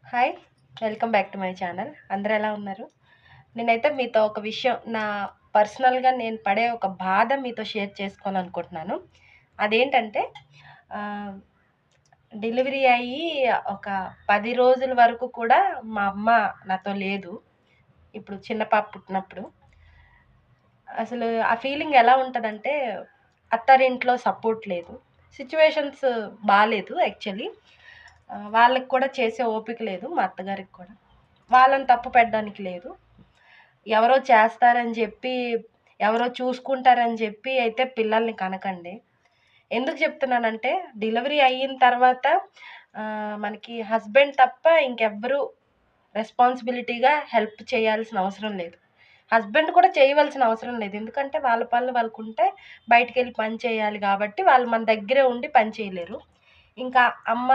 Hi! Welcome back to my channel. అందరూ ఎలా ఉన్నారు? నేనైతే మీతో ఒక విషయం పర్సనల్‌గా నేను పడే ఒక బాధ మీతో షేర్ చేసుకోవాలనుకుంటున్నాను. అదేంటంటే ఆహ్, డెలివరీ అయ్యి ఒక 10 రోజుల వరకు కూడా మా అమ్మ నాతో లేదు. ఇప్పుడు చిన్న పాప పుట్టినప్పుడు. అసలు ఆ ఫీలింగ్ ఎలా ఉంటదంటే అత్తారింట్లో సపోర్ట్ లేదు. సిట్యుయేషన్స్ బాలేదు యాక్చువల్లీ. వాళ్ళకి కూడా చేసే ఓపిక లేదు మా అత్తగారికి కూడా. వాళ్ళని తప్పు పెట్టడానికి లేదు. ఎవరో చేస్తారని జెప్పి, ఎవరో చూసుకుంటారని జెప్పి అయితే పిల్లల్ని కనకండి. ఎందుకు చెప్తున్నానంటే డెలివరీ అయిన తర్వాత మనకి హస్బెండ్ తప్ప ఇంకెవ్వరు రెస్పాన్సిబిలిటీగా హెల్ప్ చేయాల్సిన అవసరం లేదు. హస్బెండ్ కూడా చేయవలసిన అవసరం లేదు. ఎందుకంటే వాళ్ళ పనులు వాళ్ళకుంటే బయటికెళ్ళి పని చేయాలి గాబట్టి వాళ్ళు మన దగ్గరే ఉండి పని చేయలేరు. ఇంకా అమ్మ,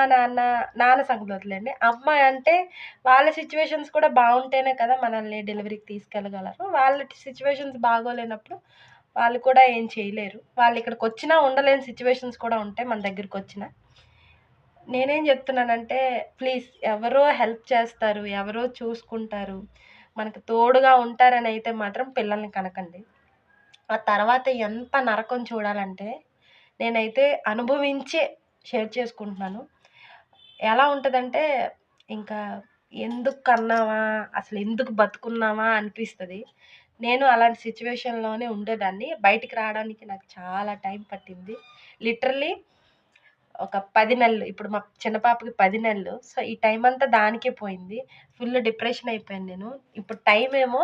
నాన్న సంగతి వదిలేయండి. అమ్మ అంటే వాళ్ళ సిట్యుయేషన్స్ కూడా బావుంటేనే కదా మనల్ని డెలివరీకి తీసుకెళ్ళగలరు. వాళ్ళ సిట్యుయేషన్స్ బాగోలేనప్పుడు వాళ్ళు కూడా ఏం చేయలేరు. వాళ్ళిక్కడికొచ్చినా ఉండలేని సిట్యుయేషన్స్ కూడా ఉంటాయి మన దగ్గరికొచ్చినా. నేనేం జెప్తున్నానంటే ప్లీజ్ ఎవరో హెల్ప్ చేస్తారు, ఎవరో చూసుకుంటారు, మనకు తోడుగా ఉంటారనైతే మాత్రం పిల్లల్ని కనకండి. ఆ తర్వాత ఎంత నరకం చూడాలంటే నేనైతే అనుభవించే షేర్ చేసుకుంటున్నాను. ఎలా ఉంటదంటే ఇంకా ఎందుకు కన్నామా? అసలెందుకు బతుకున్నామా అనిపిస్తది. నేను అలాంటి సిట్యుయేషన్‌లోనే ఉండేదాన్ని. బయటికి రావడానికి నాకు చాలా టైం పట్టింది. లిటరల్లీ ఒక 10 నెలలు. ఇప్పుడు మా చిన్న పాపకి 10 నెలలు. సో, ఈ టైమంతా దానికే పోయింది. ఫుల్ డిప్రెషన్ అయిపోయాను నేను. ఇప్పుడు టైమేమో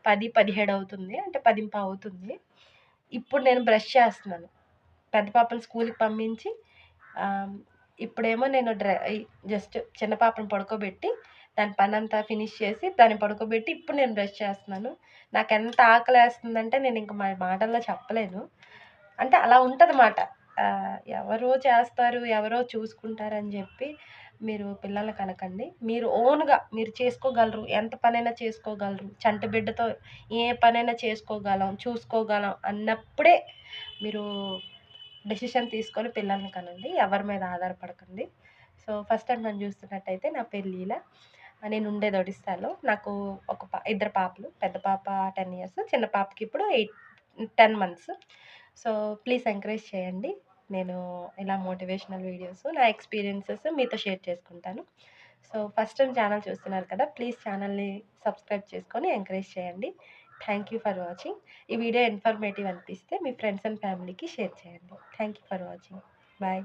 10, 17 అవుతుంది. అంటే 10:15 అవుతుంది. ఇప్పుడు నేను బ్రష్ చేస్తున్నాను. పెద్ద పాపని స్కూలుకి పంపించి ఆహ్, ఇప్పుడేమో నేను జస్ట్ చిన్న పాపని పడుకోబెట్టి, దాని పనంతా ఫినిష్ చేసి, దాన్ని పడుకోబెట్టి, ఇప్పుడు నేను బ్రష్ చేస్తున్నాను. నాకెంత ఆకలేస్తుందంటే నేనింక మాటల్లో చెప్పలేను. అంటే అలా ఉంటదమాట. ఎవరో చేస్తారు, ఎవరో చూసుకుంటారని జెప్పి మీరు పిల్లల్ని కనకండి. మీరు ఓన్‌గా మీరు చేసుకోగలరు. ఎంత పనైనా చేసుకోగలరు. చంటి బిడ్డతో ఏ పనైనా చేసుకోగలం, చూసుకోగలం అన్నప్పుడే మీరు డెసిషన్ తీసుకొని పిల్లల్ని కనండి. ఎవరి మీద ఆధారపడకండి. సో, ఫస్ట్ టైమ్ నన్ను చూస్తున్నట్టయితే నా పేరు లీల. నేనుండేది ఒడిస్సాలో. నాకు ఇద్దరు పాపలు. పెద్ద పాప 10 ఇయర్స్. చిన్న పాపకి ఇప్పుడు 10 మంత్స్. సో, ప్లీజ్ ఎంకరేజ్ చేయండి. నేను ఇలా మోటివేషనల్ వీడియోస్, నా ఎక్స్‌పీరియన్సెస్ మీతో షేర్ చేసుకుంటాను. సో, ఫస్ట్ టైమ్ ఛానల్ చూస్తున్నారు కదా! ప్లీజ్ ఛానల్‌ని సబ్స్క్రైబ్ చేసుకొని ఎంకరేజ్ చేయండి. Thank you for watching. ఈ వీడియో ఇన్ఫర్మేటివ్ అనిపిస్తే మీ ఫ్రెండ్స్ అండ్ ఫ్యామిలీకి షేర్ చేయండి. Thank you for watching. Bye.